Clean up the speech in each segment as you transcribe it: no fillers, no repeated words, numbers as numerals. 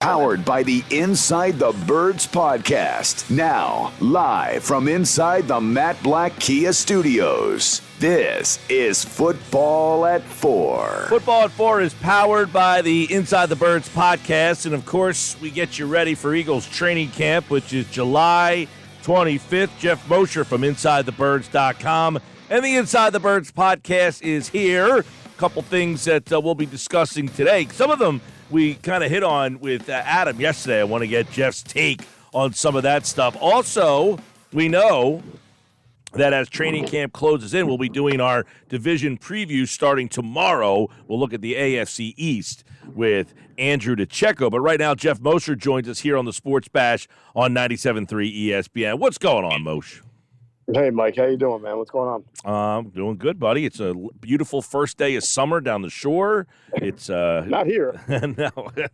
Powered by the Inside the Birds podcast. Now, live from inside the Matt Black Kia Studios. This is Football at 4. Football at 4 is powered by the Inside the Birds podcast. And, of course, we get you ready for Eagles training camp, which is July 25th. Geoff Mosher from InsideTheBirds.com. And the Inside the Birds podcast is here. A couple things that we'll be discussing today. Some of them we kind of hit on with Adam yesterday. I want to get Jeff's take on some of that stuff. Also, we know that as training camp closes in, we'll be doing our division preview starting tomorrow. We'll look at the AFC East with Andrew DeCecco. But right now, Geoff Mosher joins us here on the Sports Bash on 97.3 ESPN. What's going on, Moshe? Hey, Mike. How you doing, man? What's going on? Doing good, buddy. It's a beautiful first day of summer down the shore. It's not here.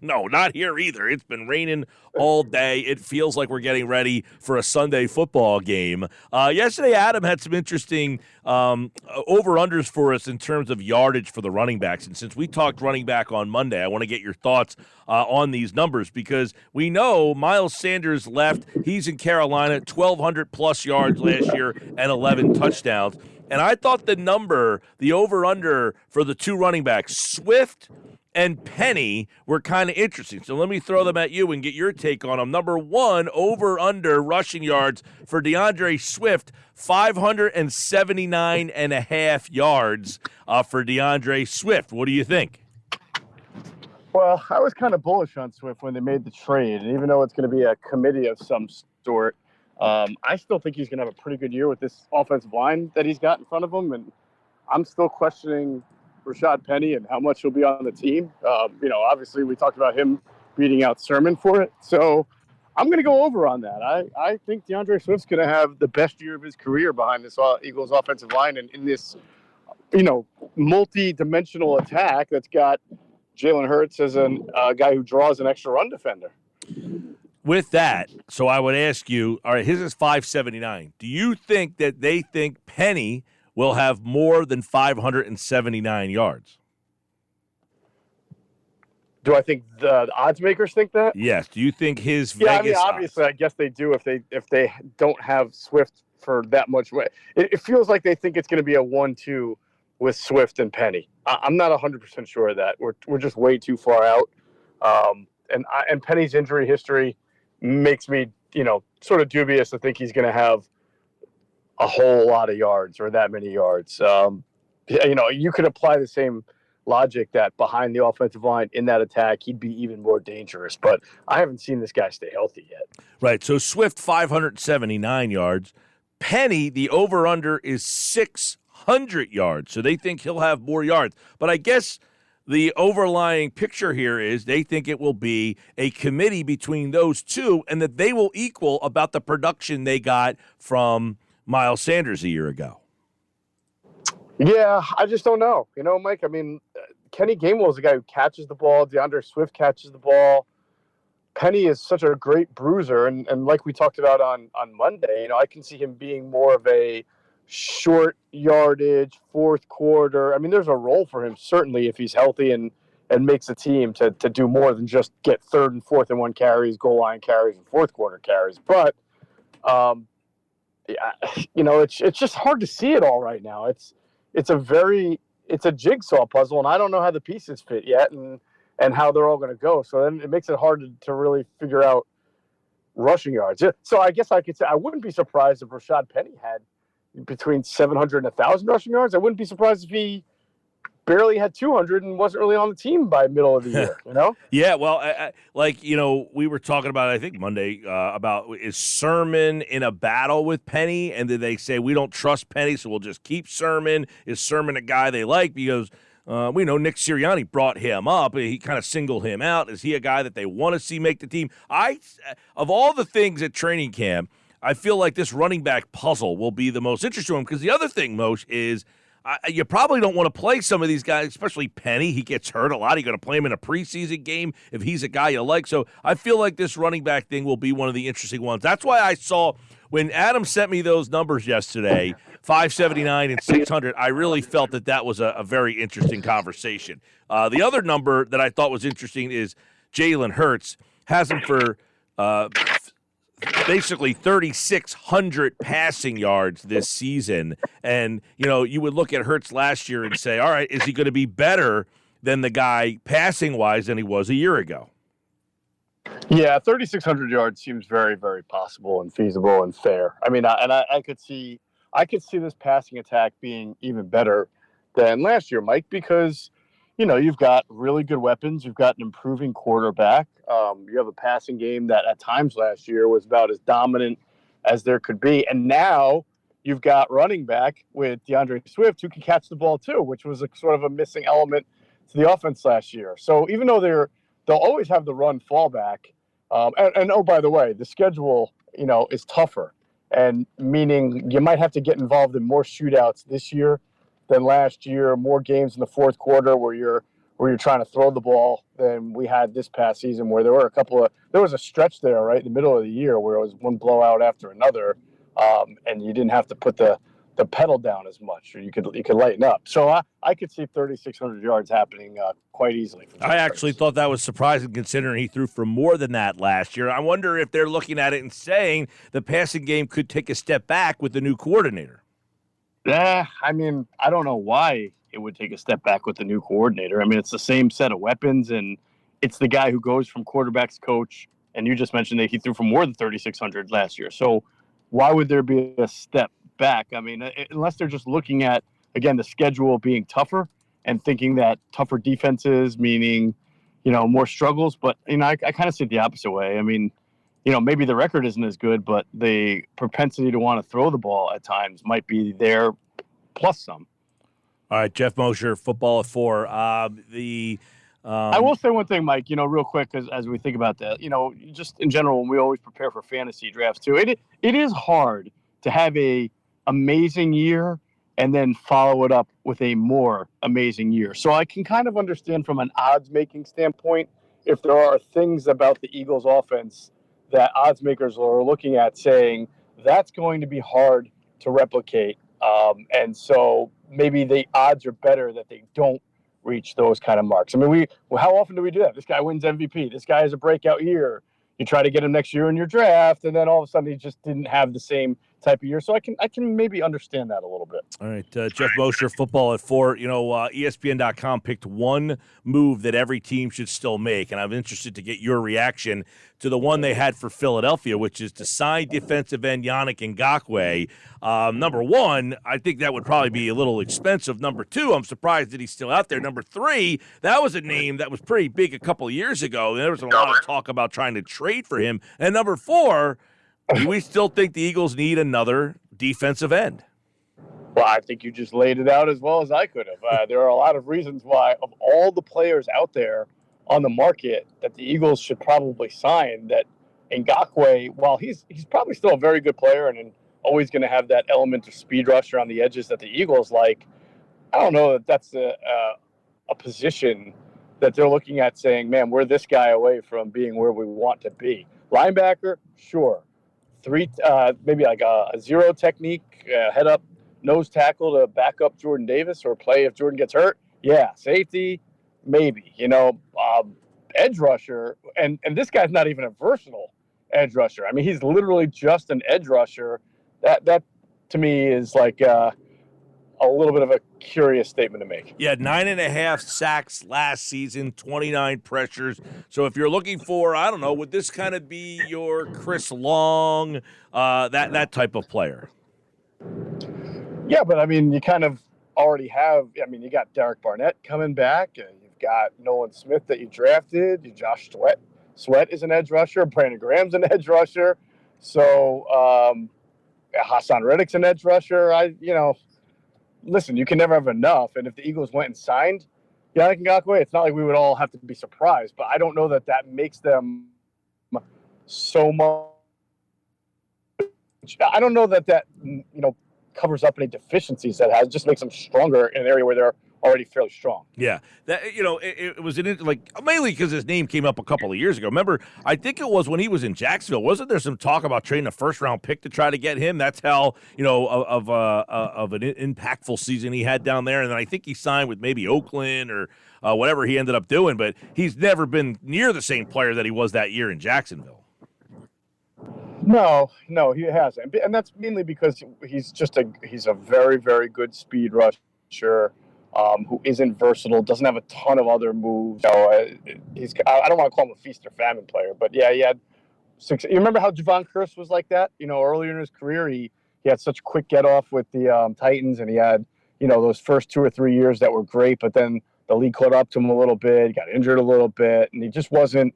No, not here either. It's been raining all day. It feels like we're getting ready for a Sunday football game. Yesterday, Adam had some interesting over-unders for us in terms of yardage for the running backs. And since we talked running back on Monday, I want to get your thoughts on these numbers because we know Miles Sanders left. He's in Carolina, 1,200-plus yards last year and 11 touchdowns. And I thought the number, the over-under for the two running backs, Swift and Penny, were kind of interesting. So let me throw them at you and get your take on them. Number one, over-under rushing yards for DeAndre Swift, 579.5 yards for DeAndre Swift. What do you think? Well, I was kind of bullish on Swift when they made the trade. And even though it's going to be a committee of some sort, I still think he's going to have a pretty good year with this offensive line that he's got in front of him. And I'm still questioning Rashad Penny and how much he'll be on the team. Obviously we talked about him beating out Sermon for it. So I'm going to go over on that. I think DeAndre Swift's going to have the best year of his career behind this Eagles offensive line and in this, multi-dimensional attack that's got Jalen Hurts as a guy who draws an extra run defender. With that, so I would ask you, all right, his is 579. Do you think that they think Penny will have more than 579 yards? Do I think the odds makers think that? Yes. Do you think his Vegas obviously, odds? I guess they do if they don't have Swift for that much way. It feels like they think it's going to be a 1-2 with Swift and Penny. I'm not 100% sure of that. We're just way too far out. And Penny's injury history makes me, sort of dubious to think he's going to have a whole lot of yards or that many yards. You could apply the same logic that behind the offensive line in that attack, he'd be even more dangerous. But I haven't seen this guy stay healthy yet. Right. So Swift, 579 yards. Penny, the over-under is 600 yards. So they think he'll have more yards. But I guess the overlying picture here is they think it will be a committee between those two and that they will equal about the production they got from Miles Sanders a year ago. Yeah, I just don't know. Mike, I mean, Kenny Gainwell is a guy who catches the ball. DeAndre Swift catches the ball. Penny is such a great bruiser. And like we talked about on Monday, I can see him being more of a short yardage, fourth quarter. I mean, there's a role for him, certainly, if he's healthy and makes a team to do more than just get third and fourth and one carries, goal line carries, and fourth quarter carries. But, it's just hard to see it all right now. It's a jigsaw puzzle, and I don't know how the pieces fit yet and how they're all going to go. So then it makes it hard to really figure out rushing yards. So I guess I could say I wouldn't be surprised if Rashad Penny had between 700 and 1,000 rushing yards. I wouldn't be surprised if he barely had 200 and wasn't really on the team by middle of the year, Yeah, well, we were talking about, I think, Monday, about is Sermon in a battle with Penny? And did they say, we don't trust Penny, so we'll just keep Sermon? Is Sermon a guy they like? Because we know Nick Sirianni brought him up. He kind of singled him out. Is he a guy that they want to see make the team? Of all the things at training camp, I feel like this running back puzzle will be the most interesting one because the other thing, Moshe, is you probably don't want to play some of these guys, especially Penny. He gets hurt a lot. You're going to play him in a preseason game if he's a guy you like. So I feel like this running back thing will be one of the interesting ones. That's why I saw when Adam sent me those numbers yesterday, 579 and 600, I really felt that was a very interesting conversation. The other number that I thought was interesting is Jalen Hurts. has him for basically 3,600 passing yards this season. And, you would look at Hurts last year and say, all right, is he going to be better than the guy passing-wise than he was a year ago? Yeah, 3,600 yards seems very, very possible and feasible and fair. I mean, I could see this passing attack being even better than last year, Mike, because you've got really good weapons. You've got an improving quarterback. You have a passing game that at times last year was about as dominant as there could be, and now you've got running back with DeAndre Swift who can catch the ball too, which was a sort of a missing element to the offense last year. So even though they'll always have the run fallback. And oh, by the way, the schedule, is tougher, and meaning you might have to get involved in more shootouts this year than last year, more games in the fourth quarter where you're trying to throw the ball than we had this past season, where there was a stretch there right in the middle of the year where it was one blowout after another, and you didn't have to put the pedal down as much, or you could lighten up. So I could see 3,600 yards happening quite easily. I actually thought that was surprising considering he threw for more than that last year. I wonder if they're looking at it and saying the passing game could take a step back with the new coordinator. Yeah, I mean, I don't know why it would take a step back with the new coordinator. I mean, it's the same set of weapons, and it's the guy who goes from quarterback's coach, and you just mentioned that he threw for more than 3,600 last year. So why would there be a step back? I mean, unless they're just looking at, again, the schedule being tougher and thinking that tougher defenses, meaning, more struggles. But, I kind of see it the opposite way. I mean, maybe the record isn't as good, but the propensity to want to throw the ball at times might be there plus some. All right, Geoff Mosher, Football at 4. I will say one thing, Mike, real quick, as we think about that, just in general, when we always prepare for fantasy drafts too, it is hard to have a amazing year and then follow it up with a more amazing year. So I can kind of understand from an odds-making standpoint if there are things about the Eagles offense that odds makers are looking at saying that's going to be hard to replicate. And so maybe the odds are better that they don't reach those kind of marks. I mean, how often do we do that? This guy wins MVP. This guy has a breakout year. You try to get him next year in your draft, and then all of a sudden he just didn't have the same type of year. So I can maybe understand that a little bit. All right, Geoff Mosher, Football at 4. ESPN.com picked one move that every team should still make, and I'm interested to get your reaction to the one they had for Philadelphia, which is to sign defensive end Yannick Ngakoue. Number one, I think that would probably be a little expensive. Number two, I'm surprised that he's still out there. Number three, that was a name that was pretty big a couple of years ago. There was a lot of talk about trying to trade for him. And number four, do we still think the Eagles need another defensive end? Well, I think you just laid it out as well as I could have. There are a lot of reasons why, of all the players out there on the market, that the Eagles should probably sign, that Ngakoue, while he's probably still a very good player and always going to have that element of speed rush around the edges that the Eagles like, I don't know that that's a position that they're looking at saying, man, we're this guy away from being where we want to be. Linebacker, sure. Maybe like a zero technique, head up, nose tackle to back up Jordan Davis or play if Jordan gets hurt. Yeah, safety, maybe. Edge rusher, and this guy's not even a versatile edge rusher. I mean, he's literally just an edge rusher. That to me is like a little bit of a curious statement to make. Yeah, 9.5 sacks last season, 29 pressures. So if you're looking for, I don't know, would this kind of be your Chris Long, that type of player? Yeah, but I mean, you kind of already have. I mean, you got Derek Barnett coming back, and you've got Nolan Smith that you drafted. Josh Sweat is an edge rusher. Brandon Graham's an edge rusher. So Hassan Reddick's an edge rusher. Listen, you can never have enough. And if the Eagles went and signed Yannick Ngakoue, it's not like we would all have to be surprised. But I don't know that makes them so much. I don't know that covers up any deficiencies that has. Just makes them stronger in an area where they're already fairly strong. Yeah, that it was mainly because his name came up a couple of years ago. Remember, I think it was when he was in Jacksonville. Wasn't there some talk about trading a first-round pick to try to get him? That's how of an impactful season he had down there. And then I think he signed with maybe Oakland or whatever he ended up doing. But he's never been near the same player that he was that year in Jacksonville. No, he hasn't, and that's mainly because he's a very, very good speed rusher. Who isn't versatile, doesn't have a ton of other moves. I don't want to call him a feast or famine player, but yeah, he had success. You remember how Javon Curse was like that? Earlier in his career, he had such quick get off with the Titans, and he had those first 2 or 3 years that were great, but then the league caught up to him a little bit. He got injured a little bit, and he just wasn't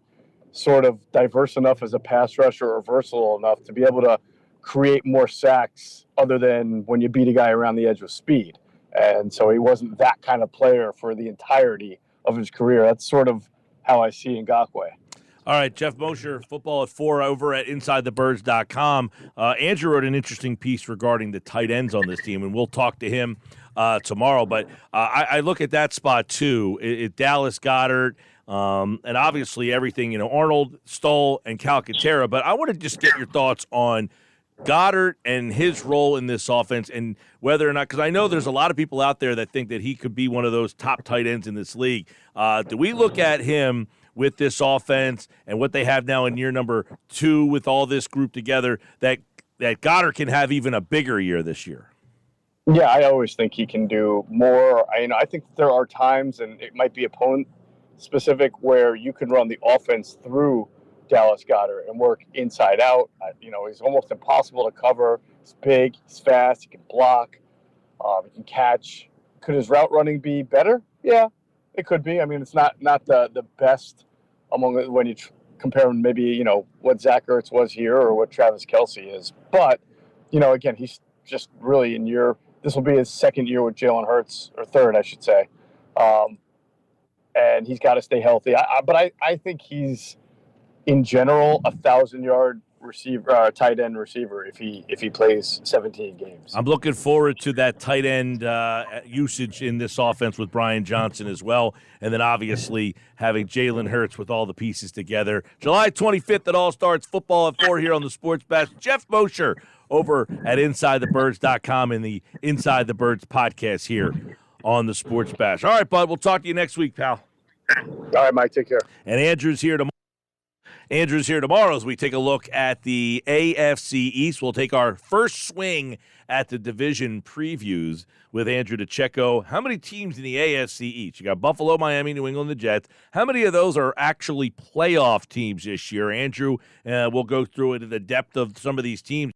sort of diverse enough as a pass rusher or versatile enough to be able to create more sacks other than when you beat a guy around the edge with speed. And so he wasn't that kind of player for the entirety of his career. That's sort of how I see Ngakoue. All right, Geoff Mosher, Football at 4 over at InsideTheBirds.com. Andrew wrote an interesting piece regarding the tight ends on this team, and we'll talk to him tomorrow. But I look at that spot, too. Dallas Goedert, and obviously everything, Arnold, Stoll, and Calcaterra. But I want to just get your thoughts on Goddard and his role in this offense and whether or not, because I know there's a lot of people out there that think that he could be one of those top tight ends in this league. Do we look at him with this offense and what they have now in year number 2 with all this group together that Goddard can have even a bigger year this year? Yeah, I always think he can do more. I think there are times, and it might be opponent specific, where you can run the offense through Dallas Goedert and work inside out. He's almost impossible to cover. He's big, he's fast, he can block, he can catch. Could his route running be better? Yeah, it could be. I mean, it's not the best among when you compare maybe what Zach Ertz was here or what Travis Kelce is. But again, he's just really this will be his second year with Jalen Hurts, or third, I should say, and he's got to stay healthy. But I think he's, in general, 1,000-yard receiver, tight end receiver if he plays 17 games. I'm looking forward to that tight end usage in this offense with Brian Johnson as well, and then obviously having Jalen Hurts with all the pieces together. July 25th, it all starts. Football at 4 here on the Sports Bash. Geoff Mosher over at InsideTheBirds.com and the Inside the Birds podcast here on the Sports Bash. All right, bud, we'll talk to you next week, pal. All right, Mike, take care. And Andrew's here tomorrow as we take a look at the AFC East. We'll take our first swing at the division previews with Andrew DeCecco. How many teams in the AFC East? You got Buffalo, Miami, New England, the Jets. How many of those are actually playoff teams this year? Andrew, we'll go through it in the depth of some of these teams.